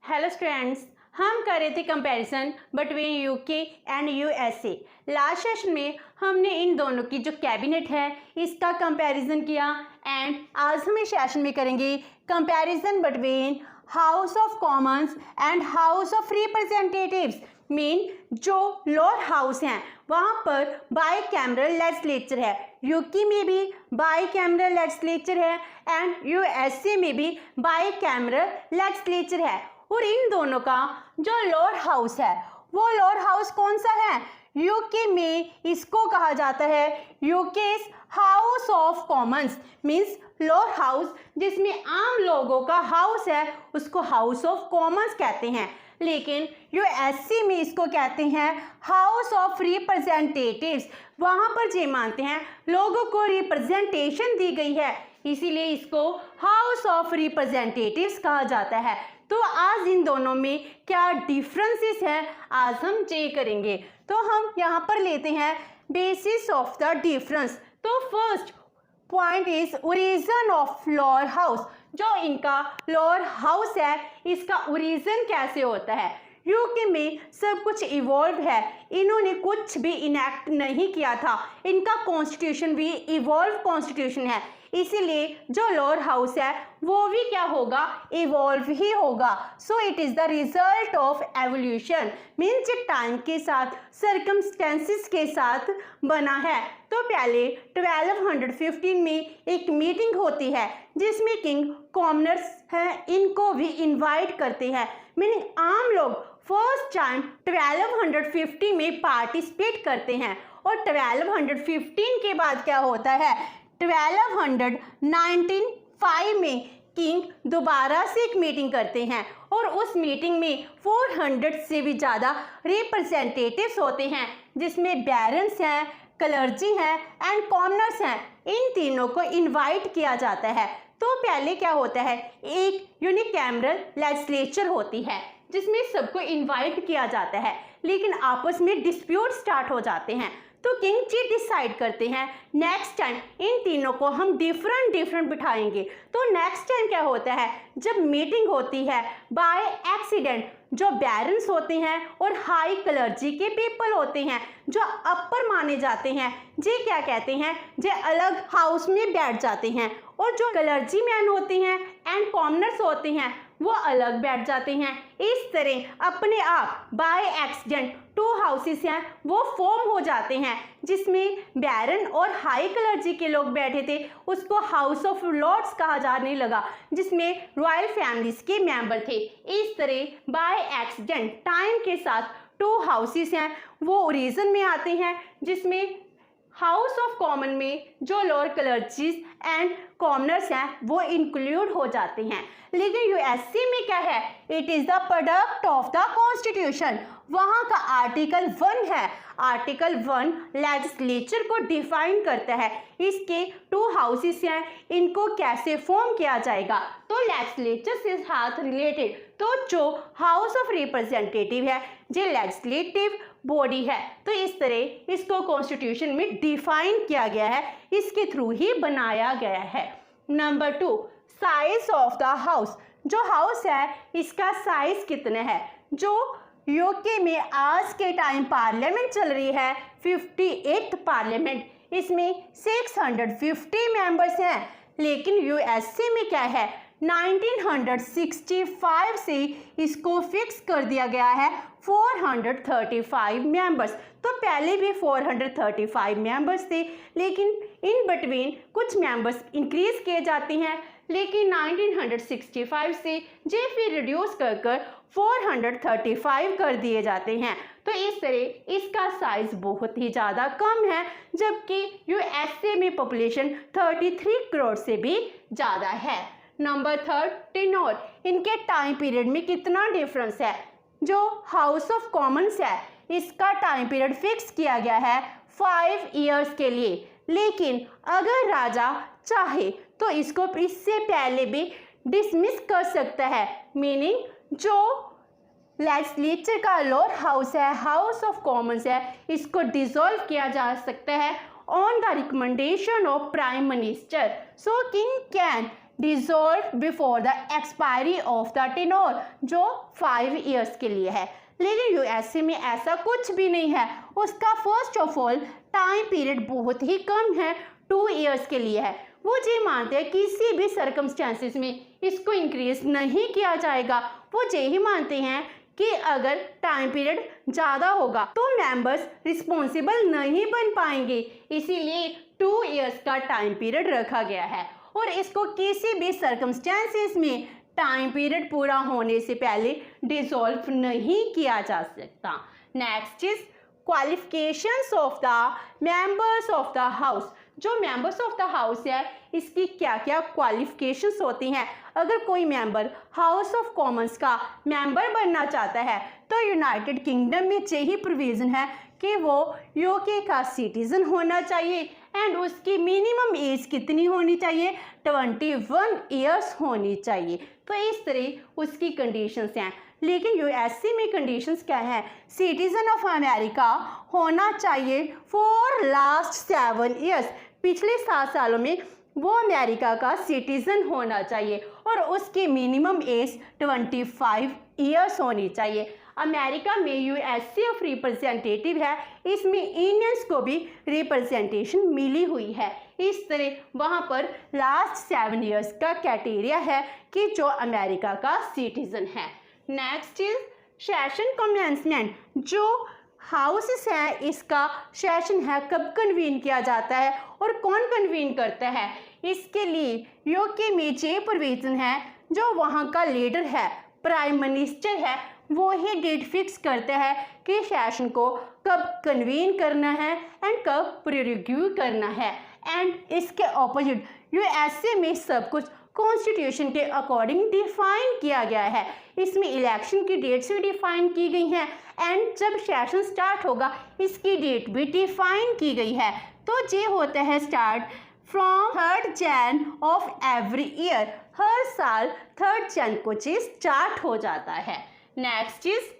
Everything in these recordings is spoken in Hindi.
हेलो स्टूडेंट्स, हम कर रहे थे comparison between UK and USA. Last session में हमने इन दोनों की जो कैबिनेट है इसका कंपैरिजन किया एंड आज हम इस सेशन में करेंगे comparison between house of Commons and House of representatives. Mean जो लोअर हाउस हैं वहाँ पर बाई कैमरल लेजिस्लेचर है, यूके में भी बाई कैमरल लेजिस्लेचर है एंड यूएसए में भी बाई कैमरल लेजिस्लेचर है। और इन दोनों का जो लोअर हाउस है वो लोअर हाउस कौन सा है? यूके में इसको कहा जाता है UK's house of Commons. Means lower house जिसमें आम लोगों का हाउस है उसको हाउस ऑफ कॉमन्स कहते हैं, लेकिन यूएसए में इसको कहते हैं हाउस ऑफ रिप्रेजेंटेटिव्स। वहाँ पर ये मानते हैं लोगों को रिप्रेजेंटेशन दी गई है, इसीलिए इसको हाउस ऑफ रिप्रेजेंटेटिव्स कहा जाता है। तो आज इन दोनों में क्या डिफरेंसेस हैं आज हम ये करेंगे। तो हम यहाँ पर लेते हैं बेसिस ऑफ द डिफरेंस। तो first point is origin of lower house. जो इनका लोअर हाउस है इसका ओरिजिन कैसे होता है? यूके में सब कुछ इवॉल्व है, इन्होंने कुछ भी इनैक्ट नहीं किया था, इनका कॉन्स्टिट्यूशन भी इवॉल्व कॉन्स्टिट्यूशन है, इसीलिए जो लोअर हाउस है वो भी क्या होगा? इवॉल्व ही होगा। So it is the result of evolution. Means time के साथ सर्कमस्टेंसेस के साथ बना है। तो पहले 1215 में एक मीटिंग होती है जिसमें किंग कॉमनर्स हैं इनको भी इनवाइट करते हैं। मीनिंग आम लोग फर्स्ट टाइम 1250 में पार्टिसिपेट करते हैं और 1215 के बाद क्या होता है? 1295 में किंग दोबारा से एक मीटिंग करते हैं और उस मीटिंग में 400 से भी ज़्यादा रिप्रेजेंटेटिव्स होते हैं जिसमें बैरन्स हैं, क्लर्जी हैं एंड कॉमनर्स हैं। इन तीनों को इनवाइट किया जाता है। तो पहले क्या होता है? एक यूनिकैमरल लेजिस्लेचर होती है जिसमें सबको इनवाइट किया जाता है, लेकिन आपस में डिस्प्यूट स्टार्ट हो जाते हैं। तो किंग जी डिसाइड करते हैं नेक्स्ट टाइम इन तीनों को हम डिफरेंट बिठाएंगे। तो नेक्स्ट टाइम क्या होता है? जब मीटिंग होती है बाय एक्सीडेंट जो बैरन्स होते हैं और हाई क्लर्जी के पीपल होते हैं जो अपर माने जाते हैं, जे क्या कहते हैं? जे अलग हाउस में बैठ जाते हैं और जो क्लर्जी मैन होते हैं एंड कॉमनर्स होते हैं वो अलग बैठ जाते हैं। इस तरह अपने आप बाय एक्सीडेंट 2 हाउसेस हैं वो फॉर्म हो जाते हैं जिसमें बैरन और हाई क्लर्जी के लोग बैठे थे, उसको हाउस ऑफ लॉर्ड्स कहा जाने लगा जिसमें रॉयल फैमिलीज के मेंबर थे। इस तरह बाय एक्सीडेंट टाइम के साथ 2 हाउसेस हैं वो ओरिजिन में आते हैं जिसमें हाउस ऑफ कॉमन में जो लोअर क्लर्जीज एंड कॉमनर्स हैं वो इंक्लूड हो जाते हैं। लेकिन यूएसए में क्या है? It is the product of the constitution. वहाँ का आर्टिकल 1 है। आर्टिकल 1 लेजिस्लेचर को डिफाइन करता है, इसके 2 हाउसेस हैं इनको कैसे फॉर्म किया जाएगा। तो लेजिस्लेचर से साथ रिलेटेड तो जो हाउस ऑफ रिप्रेजेंटेटिव है जो लेजिस्लेटिव बॉडी है, तो इस तरह इसको कॉन्स्टिट्यूशन में डिफाइन किया गया है, इसके थ्रू ही बनाया गया है। Number 2 size of the house. जो हाउस है इसका साइज कितना है? जो यूके में आज के टाइम पार्लियामेंट चल रही है 58th पार्लियामेंट, इसमें 650 मेंबर्स हैं, लेकिन यूएसए में क्या है? 1965 से इसको फिक्स कर दिया गया है 435 मेंबर्स। तो पहले भी 435 मेंबर्स थे, लेकिन इन बिटवीन कुछ मेंबर्स इंक्रीज किए जाते हैं, लेकिन 1965 से जे फिर रिड्यूस कर 435 कर दिए जाते हैं। तो इस तरह इसका साइज बहुत ही ज़्यादा कम है, जबकि यूएसए में पॉपुलेशन 33 करोड़ से भी ज़्यादा है। Number 3 tenure. इनके टाइम पीरियड में कितना डिफरेंस है? जो हाउस ऑफ कॉमन्स है इसका टाइम पीरियड फिक्स किया गया है 5 ईयर्स के लिए, लेकिन अगर राजा चाहे तो इसको इससे पहले भी डिसमिस कर सकता है। मीनिंग जो लेजिस्लेचर का लोअर हाउस है, हाउस ऑफ कॉमन्स है, इसको डिसॉल्व किया जा सकता है on the recommendation of prime minister. So king can dissolve before the expiry of the tenure, जो 5 ईयर्स के लिए है। लेकिन यूएसए में ऐसा कुछ भी नहीं है। उसका first of all time period बहुत ही कम है, 2 ईयर्स के लिए है। वो ये मानते हैं किसी भी सर्कमस्टेंसेस में इसको इंक्रीज नहीं किया जाएगा। वो यही मानते हैं कि अगर टाइम पीरियड ज़्यादा होगा तो मेंबर्स रिस्पॉन्सिबल नहीं बन पाएंगे, इसीलिए 2 ईयर्स का टाइम पीरियड रखा गया है और इसको किसी भी सर्कमस्टेंसेस में टाइम पीरियड पूरा होने से पहले डिसॉल्व नहीं किया जा सकता। Next is qualifications of the members of the house. जो मेंबर्स ऑफ द हाउस है इसकी क्या क्या क्वालिफिकेशंस होती हैं। अगर कोई मेंबर हाउस ऑफ कॉमन्स का मेंबर बनना चाहता है तो यूनाइटेड किंगडम में यही प्रोविज़न है कि वो यूके का सिटीज़न होना चाहिए एंड उसकी मिनिमम एज कितनी होनी चाहिए, 21 ईयर्स होनी चाहिए। तो इस तरह उसकी कंडीशंस हैं। लेकिन यूएसए में कंडीशंस क्या हैं, सिटीज़न ऑफ अमेरिका होना चाहिए फॉर लास्ट 7 ईयर्स, पिछले 7 सालों में वो अमेरिका का सिटीज़न होना चाहिए और उसकी मिनिमम एज 25 ईयर्स होनी चाहिए। अमेरिका में यूएसए ऑफ रिप्रेजेंटेटिव है, इसमें इंडियंस को भी रिप्रेजेंटेशन मिली हुई है। इस तरह वहाँ पर लास्ट 7 ईयर्स का क्राइटेरिया है कि जो अमेरिका का सिटीज़न है। Next is session commencement. जो हाउसेस है इसका सेशन है कब कन्वीन किया जाता है और कौन कन्वीन करता है। इसके लिए यूके में ये प्रोविजन है, जो वहाँ का लीडर है, प्राइम मिनिस्टर है, वो ही डेट फिक्स करता है कि सेशन को कब कन्वीन करना है एंड कब प्रीरिव्यू करना है। एंड इसके ऑपोजिट यूएसए में सब कुछ कॉन्स्टिट्यूशन के अकॉर्डिंग डिफाइन किया गया है। इसमें इलेक्शन की डेट्स भी डिफाइन की गई हैं एंड जब सेशन स्टार्ट होगा इसकी डेट भी डिफाइन की गई है। तो ये होता है start from 3rd Jan of every year, हर साल 3rd जैन को ये स्टार्ट हो जाता है। Next is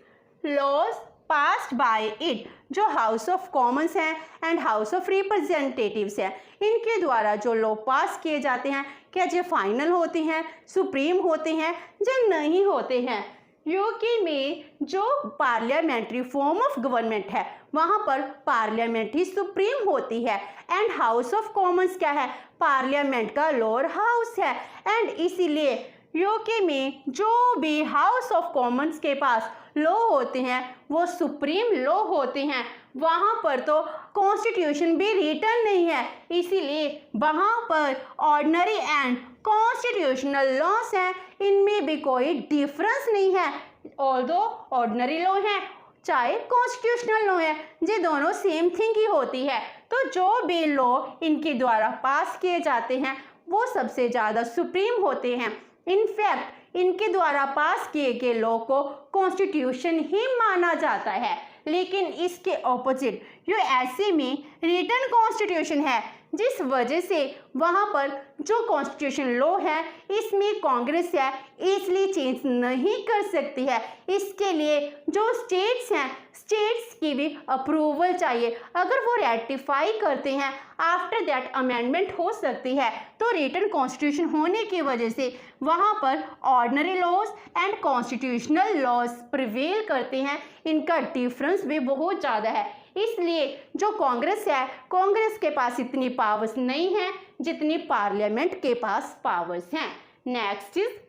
laws passed by it. जो हाउस ऑफ कॉमन्स हैं एंड हाउस ऑफ रिप्रेजेंटेटिव्स हैं, इनके द्वारा जो लॉ पास किए जाते हैं, क्या ये फाइनल होते हैं, सुप्रीम होते हैं या नहीं होते हैं। यूके में जो पार्लियामेंट्री फॉर्म ऑफ गवर्नमेंट है वहाँ पर पार्लियामेंट ही सुप्रीम होती है एंड हाउस ऑफ कॉमन्स क्या है, पार्लियामेंट का लोअर हाउस है। एंड इसीलिए यूके में जो भी हाउस ऑफ कॉमन्स के पास लॉ होते हैं वो सुप्रीम लॉ होते हैं। वहाँ पर तो कॉन्स्टिट्यूशन भी रिटन नहीं है, इसीलिए वहाँ पर ऑर्डिनरी एंड कॉन्स्टिट्यूशनल लॉस हैं, इनमें भी कोई डिफरेंस नहीं है। ऑल्दो ऑर्डिनरी लॉ है चाहे कॉन्स्टिट्यूशनल लॉ है, ये दोनों सेम थिंग ही होती है। तो जो भी लॉ इनके द्वारा पास किए जाते हैं वो सबसे ज़्यादा सुप्रीम होते हैं। इनफैक्ट इनके द्वारा पास किए गए लॉ को कॉन्स्टिट्यूशन ही माना जाता है। लेकिन इसके ऑपोजिट यूएसए में रिटन कॉन्स्टिट्यूशन है, जिस वजह से वहाँ पर जो कॉन्स्टिट्यूशन लॉ है इसमें कांग्रेस है इसलिए चेंज नहीं कर सकती है। इसके लिए जो स्टेट्स हैं स्टेट्स की भी अप्रूवल चाहिए। अगर वो रेटिफाई करते हैं आफ्टर दैट अमेंडमेंट हो सकती है। तो रिटन कॉन्स्टिट्यूशन होने की वजह से वहाँ पर ordinary laws and constitutional laws prevail करते हैं, इनका डिफरेंस भी बहुत ज़्यादा है। इसलिए जो कांग्रेस है, कांग्रेस के पास इतनी पावर्स नहीं है जितनी पार्लियामेंट के पास पावर्स हैं। Next is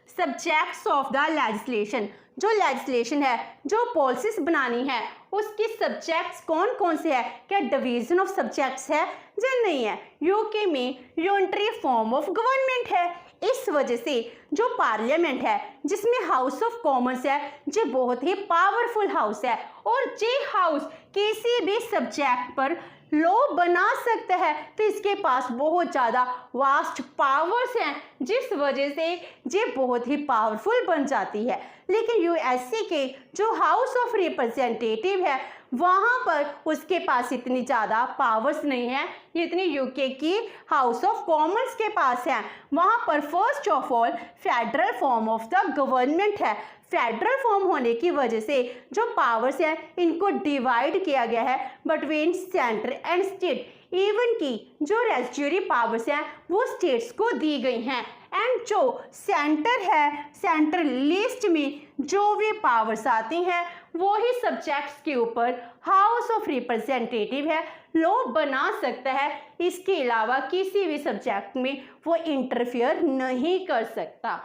subjects of the legislation. जो लेजिस्लेशन है, जो पॉलिसीज बनानी है, उसकी सब्जेक्ट्स कौन कौन से है, क्या डिवीजन ऑफ सब्जेक्ट्स है या नहीं है। यूके में यूनिटरी फॉर्म ऑफ गवर्नमेंट है, इस वजह से जो पार्लियामेंट है जिसमें हाउस ऑफ कॉमन्स है ये बहुत ही पावरफुल हाउस है और ये हाउस किसी भी सब्जेक्ट पर लॉ बना सकता है। तो इसके पास बहुत ज़्यादा वास्ट पावर्स हैं, जिस वजह से ये बहुत ही पावरफुल बन जाती है। लेकिन यूएसए के जो हाउस ऑफ रिप्रेजेंटेटिव है वहाँ पर उसके पास इतनी ज़्यादा पावर्स नहीं है जितनी यूके की हाउस ऑफ कॉमन्स के पास है। वहाँ पर first of all federal form of the government है। फेडरल फॉर्म होने की वजह से जो पावर्स हैं इनको डिवाइड किया गया है between centre and state. Even की जो रेजिड्यूरी पावर्स हैं वो स्टेट्स को दी गई हैं। एंड जो सेंटर है, सेंट्रल लिस्ट में जो भी पावर्स आती हैं वो ही सब्जेक्ट्स के ऊपर हाउस ऑफ रिप्रेजेंटेटिव है लॉ बना सकता है। इसके अलावा किसी भी सब्जेक्ट में वो इंटरफियर नहीं कर सकता।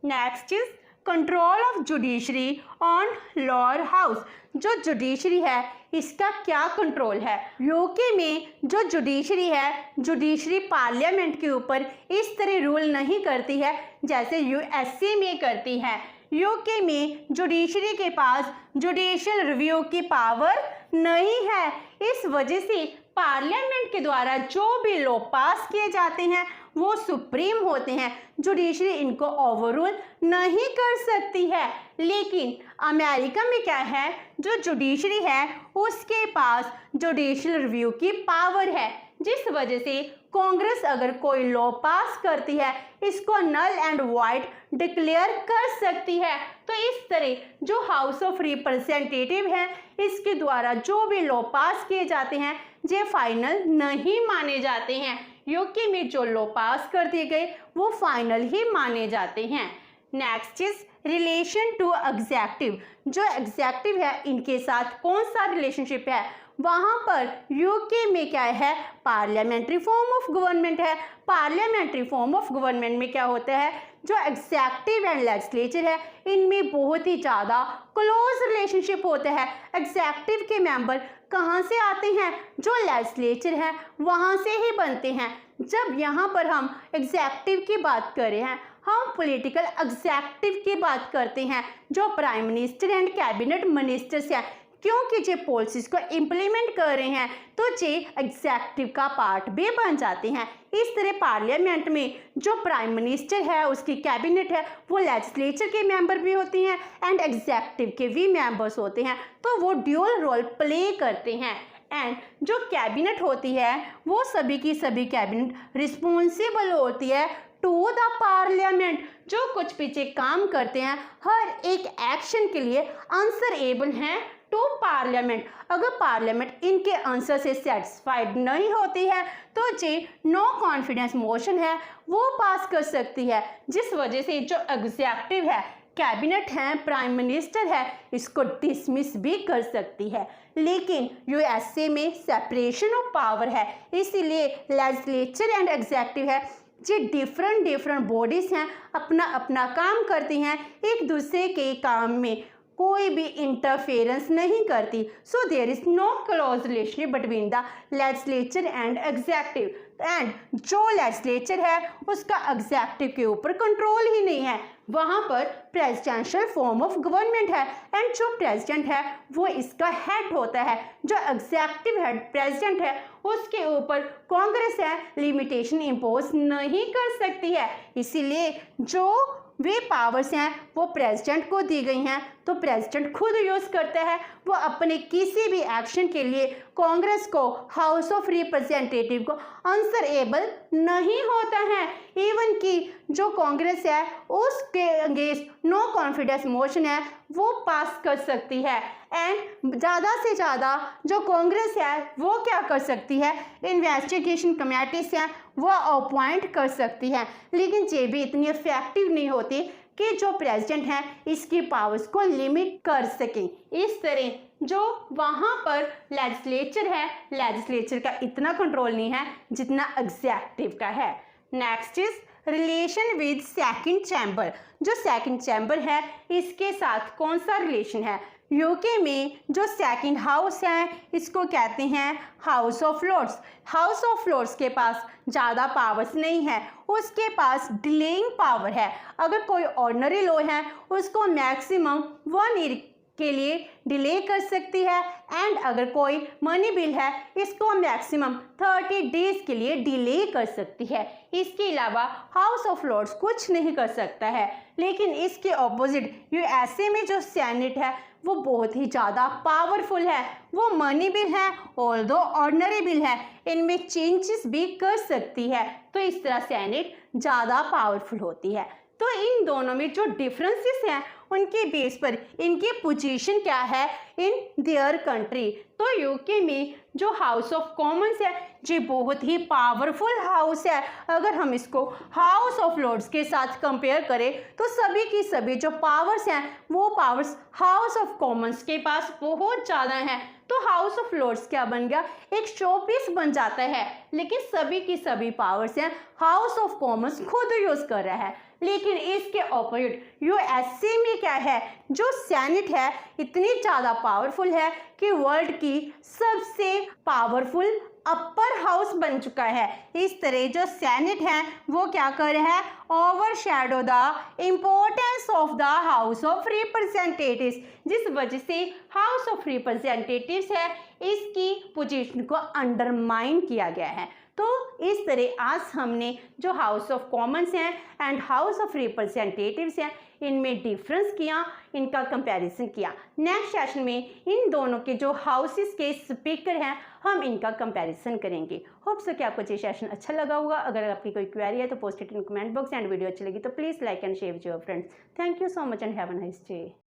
Next is control of judiciary on lower house. जो जुडिशरी है इसका क्या कंट्रोल है? यूके में जो जुडिशरी है, जुडिशरी पार्लियामेंट के ऊपर इस तरह रूल नहीं करती है जैसे यूएसए में करती है। यूके में जुडिशरी के पास जुडिशियल रिव्यू की पावर नहीं है। इस वजह से पार्लियामेंट के द्वारा जो भी लॉ पास किए जाते हैं वो सुप्रीम होते हैं, जुडिशरी इनको ओवररूल नहीं कर सकती है। लेकिन अमेरिका में क्या है, जो जुडिशरी है उसके पास जुडिशियल रिव्यू की पावर है, जिस वजह से कांग्रेस अगर कोई लॉ पास करती है इसको नल एंड वाइड डिक्लेयर कर सकती है। तो इस तरह जो हाउस ऑफ रिप्रेजेंटेटिव है इसके द्वारा जो भी लॉ पास किए जाते हैं ये फाइनल नहीं माने जाते हैं। यूके में जो लॉ पास कर दिए गए वो फाइनल ही माने जाते हैं। Next is relation to executive. जो एग्जेक्टिव है इनके साथ कौन सा रिलेशनशिप है? वहाँ पर यूके में क्या है, पार्लियामेंट्री फॉर्म ऑफ गवर्नमेंट है। पार्लियामेंट्री फॉर्म ऑफ गवर्नमेंट में क्या होता है, जो एग्जेक्टिव एंड लेजिस्लेचर है इनमें बहुत ही ज़्यादा क्लोज रिलेशनशिप होता है। एग्जेक्टिव के मेंबर कहाँ से आते हैं, जो लेजिस्लेचर है वहाँ से ही बनते हैं। जब यहाँ पर हम एग्जेक्टिव की बात कर रहे हैं, हम पॉलिटिकल एग्जेक्टिव की बात करते हैं जो prime minister and cabinet ministers हैं, क्योंकि जो पॉलिसीज को इम्प्लीमेंट कर रहे हैं तो जे एग्जेक्टिव का पार्ट भी बन जाते हैं। इस तरह पार्लियामेंट में जो प्राइम मिनिस्टर है उसकी कैबिनेट है वो लेजिस्लेचर के मेंबर भी होती हैं एंड एग्जेक्टिव के भी मेंबर्स होते हैं, तो वो ड्यूअल रोल प्ले करते हैं। एंड जो कैबिनेट होती है वो सभी की सभी कैबिनेट रिस्पॉन्सिबल होती है टू द पार्लियामेंट। जो कुछ पीछे काम करते हैं हर एक एक्शन के लिए आंसरेबल हैं टू पार्लियामेंट। अगर पार्लियामेंट इनके आंसर से सेटिस्फाइड नहीं होती है तो जे नो कॉन्फिडेंस मोशन है वो पास कर सकती है, जिस वजह से जो एग्जेक्टिव है, कैबिनेट है, प्राइम मिनिस्टर है, इसको डिसमिस भी कर सकती है। लेकिन यूएसए में सेपरेशन ऑफ पावर है, इसीलिए लेजिस्लेचर एंड एग्जेक्टिव है जी डिफरेंट बॉडीज हैं, अपना अपना काम करती हैं, एक दूसरे के काम में कोई भी इंटरफेरेंस नहीं करती। So there is no close relationship between the legislature and executive. And जो लेजिस्लेचर है उसका एग्जेक्टिव के ऊपर कंट्रोल ही नहीं है, वहाँ पर प्रेसिडेंशियल फॉर्म ऑफ गवर्नमेंट है एंड जो प्रेसिडेंट है वो इसका हेड होता है। जो एग्जेक्टिव हेड प्रेसिडेंट है उसके ऊपर कांग्रेस है लिमिटेशन इम्पोज नहीं कर सकती है, इसीलिए जो वे पावर्स हैं वो प्रेसिडेंट को दी गई हैं तो प्रेसिडेंट खुद यूज़ करता है। वो अपने किसी भी एक्शन के लिए कांग्रेस को, हाउस ऑफ रिप्रेजेंटेटिव को आंसरेबल नहीं होता है। इवन कि जो कांग्रेस है उसके अगेंस्ट नो कॉन्फिडेंस मोशन है वो पास कर सकती है। एंड ज़्यादा से ज़्यादा जो कांग्रेस है वो क्या कर सकती है, इन्वेस्टिगेशन कमेटीज हैं वो अपॉइंट कर सकती है, लेकिन ये भी इतनी इफेक्टिव नहीं होती कि जो प्रेसिडेंट है इसकी पावर्स को लिमिट कर सकें। इस तरह जो वहाँ पर लेजिस्लेचर है, लेजिस्लेचर का इतना कंट्रोल नहीं है जितना एग्जेक्टिव का है। Next is relation with second chamber. जो सेकंड चैम्बर है इसके साथ कौन सा रिलेशन है? यूके में जो सेकंड हाउस है इसको कहते हैं House of Lords. House of Lords के पास ज़्यादा पावर्स नहीं है, उसके पास डिलेइंग पावर है। अगर कोई ऑर्डिनरी लॉ है उसको मैक्सिमम 1 ईयर के लिए डिले कर सकती है एंड अगर कोई मनी बिल है इसको मैक्सिमम 30 डेज के लिए डिले कर सकती है। इसके अलावा हाउस ऑफ लॉर्ड्स कुछ नहीं कर सकता है। लेकिन इसके ऑपोजिट यूएसए में जो सेनेट है वो बहुत ही ज़्यादा पावरफुल है। वो मनी बिल है ऑल्दो ऑर्डिनरी बिल है, इनमें चेंजेस भी कर सकती है, तो इस तरह सेनेट ज़्यादा पावरफुल होती है। तो इन दोनों में जो डिफरेंसेस हैं उनके बेस पर इनकी पोजीशन क्या है इन देयर कंट्री। तो यूके में जो हाउस ऑफ कॉमन्स है ये बहुत ही पावरफुल हाउस है। अगर हम इसको हाउस ऑफ लॉर्ड्स के साथ कंपेयर करें तो सभी की सभी जो पावर्स हैं वो पावर्स हाउस ऑफ कॉमन्स के पास बहुत ज़्यादा हैं। तो हाउस ऑफ लॉर्ड्स क्या बन गया, एक शोपीस बन जाता है, लेकिन सभी की सभी पावर्स हैं हाउस ऑफ कॉमन्स खुद यूज कर रहा है। लेकिन इसके ऑपोजिट यूएसए में क्या है, जो सेनेट है इतनी ज़्यादा पावरफुल है कि वर्ल्ड की सबसे पावरफुल अपर हाउस बन चुका है। इस तरह जो सेनेट है वो क्या कर रहा है, overshadow the importance of the house of representatives, जिस वजह से हाउस ऑफ रिप्रेजेंटेटिव्स है इसकी पोजीशन को अंडरमाइन किया गया है। तो इस तरह आज हमने जो हाउस ऑफ कॉमन्स हैं एंड हाउस ऑफ रिप्रेजेंटेटिव्स हैं इनमें डिफरेंस किया, इनका कंपैरिजन किया। नेक्स्ट सेशन में इन दोनों के जो हाउसेस के स्पीकर हैं हम इनका कंपैरिजन करेंगे। होप सो कि आपको ये सेशन अच्छा लगा होगा। अगर आपकी कोई क्वेरी है तो post it in comment box and video अच्छी लगी तो please like and share with your friends. Thank you so much and have a nice day.